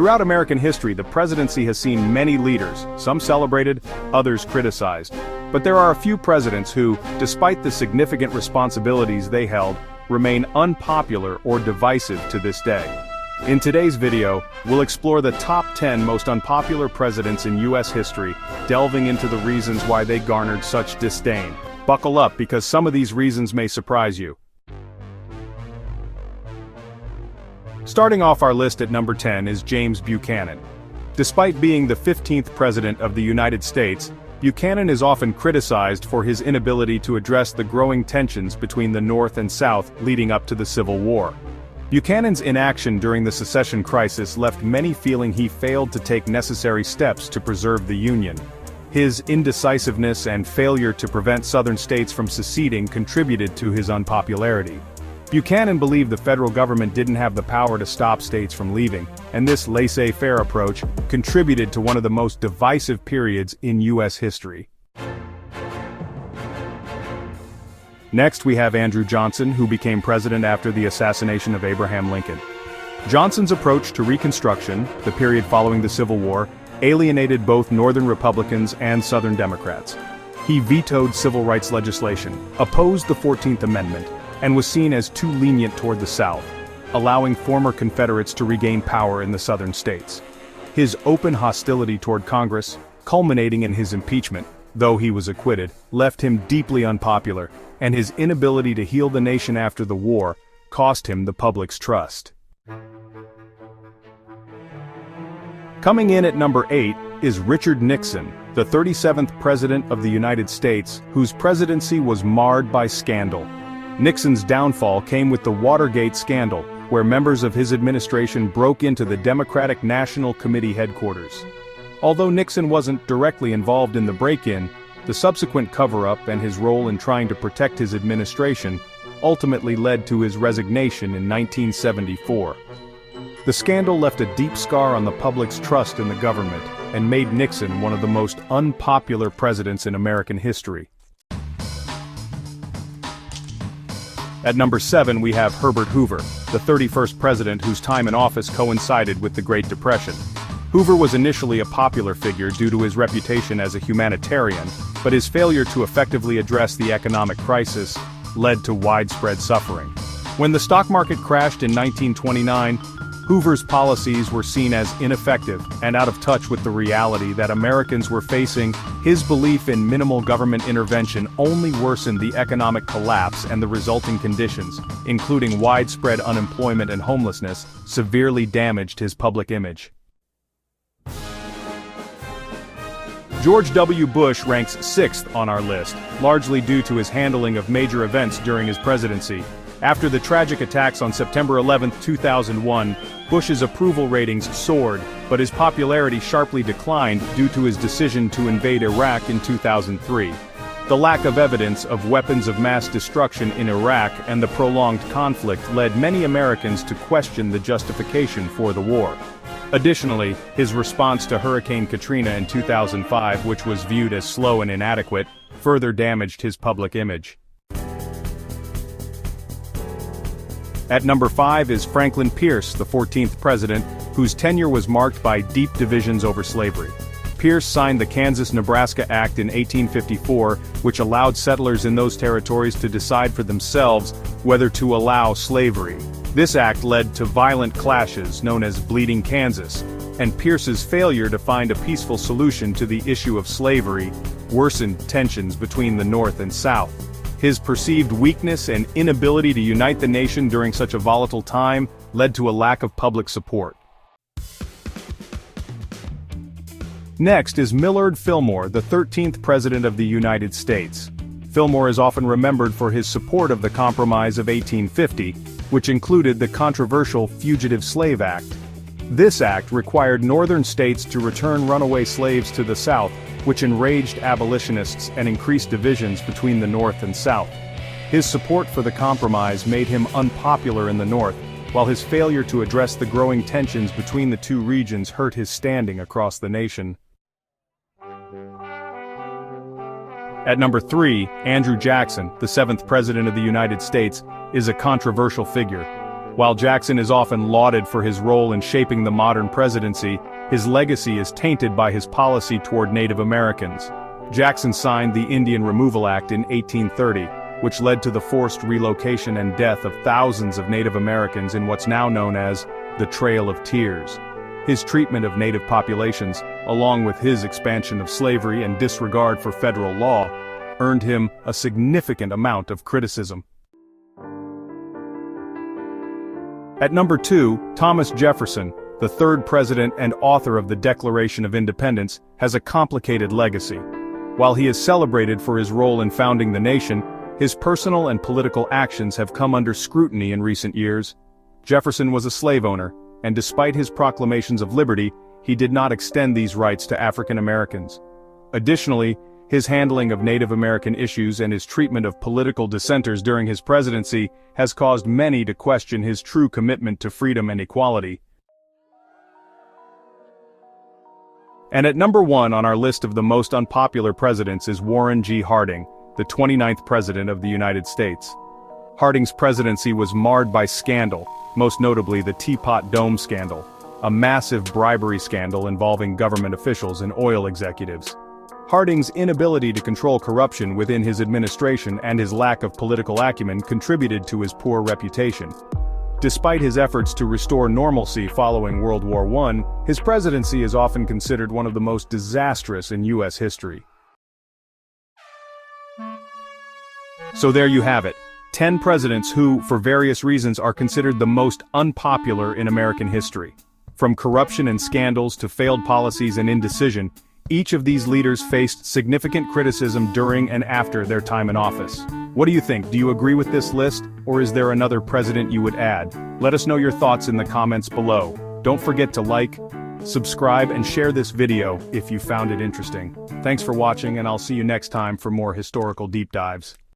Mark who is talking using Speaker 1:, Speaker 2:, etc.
Speaker 1: Throughout American history, the presidency has seen many leaders, some celebrated, others criticized. But there are a few presidents who, despite the significant responsibilities they held, remain unpopular or divisive to this day. In today's video, we'll explore the top 10 most unpopular presidents in U.S. history, delving into the reasons why they garnered such disdain. Buckle up because some of these reasons may surprise you. Starting off our list at number 10 is James Buchanan. Despite being the 15th President of the United States, Buchanan is often criticized for his inability to address the growing tensions between the North and South leading up to the Civil War. Buchanan's inaction during the secession crisis left many feeling he failed to take necessary steps to preserve the Union. His indecisiveness and failure to prevent Southern states from seceding contributed to his unpopularity. Buchanan believed the federal government didn't have the power to stop states from leaving, and this laissez-faire approach contributed to one of the most divisive periods in U.S. history. Next we have Andrew Johnson, who became president after the assassination of Abraham Lincoln. Johnson's approach to Reconstruction, the period following the Civil War, alienated both Northern Republicans and Southern Democrats. He vetoed civil rights legislation, opposed the 14th Amendment, and was seen as too lenient toward the South, allowing former Confederates to regain power in the Southern states. His open hostility toward Congress, culminating in his impeachment, though he was acquitted, left him deeply unpopular, and his inability to heal the nation after the war cost him the public's trust. Coming in at number 8 is Richard Nixon, the 37th President of the United States, whose presidency was marred by scandal. Nixon's downfall came with the Watergate scandal, where members of his administration broke into the Democratic National Committee headquarters. Although Nixon wasn't directly involved in the break-in, the subsequent cover-up and his role in trying to protect his administration ultimately led to his resignation in 1974. The scandal left a deep scar on the public's trust in the government and made Nixon one of the most unpopular presidents in American history. At number 7 we have Herbert Hoover, the 31st president whose time in office coincided with the Great Depression. Hoover was initially a popular figure due to his reputation as a humanitarian, but his failure to effectively address the economic crisis led to widespread suffering. When the stock market crashed in 1929, Hoover's policies were seen as ineffective and out of touch with the reality that Americans were facing. His belief in minimal government intervention only worsened the economic collapse, and the resulting conditions, including widespread unemployment and homelessness, severely damaged his public image. George W. Bush ranks 6th on our list, largely due to his handling of major events during his presidency. After the tragic attacks on September 11, 2001, Bush's approval ratings soared, but his popularity sharply declined due to his decision to invade Iraq in 2003. The lack of evidence of weapons of mass destruction in Iraq and the prolonged conflict led many Americans to question the justification for the war. Additionally, his response to Hurricane Katrina in 2005, which was viewed as slow and inadequate, further damaged his public image. At number 5 is Franklin Pierce, the 14th president, whose tenure was marked by deep divisions over slavery. Pierce signed the Kansas-Nebraska Act in 1854, which allowed settlers in those territories to decide for themselves whether to allow slavery. This act led to violent clashes known as Bleeding Kansas, and Pierce's failure to find a peaceful solution to the issue of slavery worsened tensions between the North and South. His perceived weakness and inability to unite the nation during such a volatile time led to a lack of public support. Next is Millard Fillmore, the 13th President of the United States. Fillmore is often remembered for his support of the Compromise of 1850, which included the controversial Fugitive Slave Act. This act required northern states to return runaway slaves to the South, which enraged abolitionists and increased divisions between the North and South. His support for the compromise made him unpopular in the North, while his failure to address the growing tensions between the two regions hurt his standing across the nation. At number 3, Andrew Jackson, the 7th President of the United States, is a controversial figure. While Jackson is often lauded for his role in shaping the modern presidency, his legacy is tainted by his policy toward Native Americans. Jackson signed the Indian Removal Act in 1830, which led to the forced relocation and death of thousands of Native Americans in what's now known as the Trail of Tears. His treatment of Native populations, along with his expansion of slavery and disregard for federal law, earned him a significant amount of criticism. At number 2, Thomas Jefferson, the third president and author of the Declaration of Independence, has a complicated legacy. While he is celebrated for his role in founding the nation, his personal and political actions have come under scrutiny in recent years. Jefferson was a slave owner, and despite his proclamations of liberty, he did not extend these rights to African Americans. Additionally, his handling of Native American issues and his treatment of political dissenters during his presidency has caused many to question his true commitment to freedom and equality. And at number 1 on our list of the most unpopular presidents is Warren G. Harding, the 29th President of the United States. Harding's presidency was marred by scandal, most notably the Teapot Dome scandal, a massive bribery scandal involving government officials and oil executives. Harding's inability to control corruption within his administration and his lack of political acumen contributed to his poor reputation. Despite his efforts to restore normalcy following World War I, his presidency is often considered one of the most disastrous in U.S. history. So there you have it, 10 presidents who, for various reasons, are considered the most unpopular in American history. From corruption and scandals to failed policies and indecision, each of these leaders faced significant criticism during and after their time in office. What do you think? Do you agree with this list, or is there another president you would add? Let us know your thoughts in the comments below. Don't forget to like, subscribe, and share this video if you found it interesting. Thanks for watching, and I'll see you next time for more historical deep dives.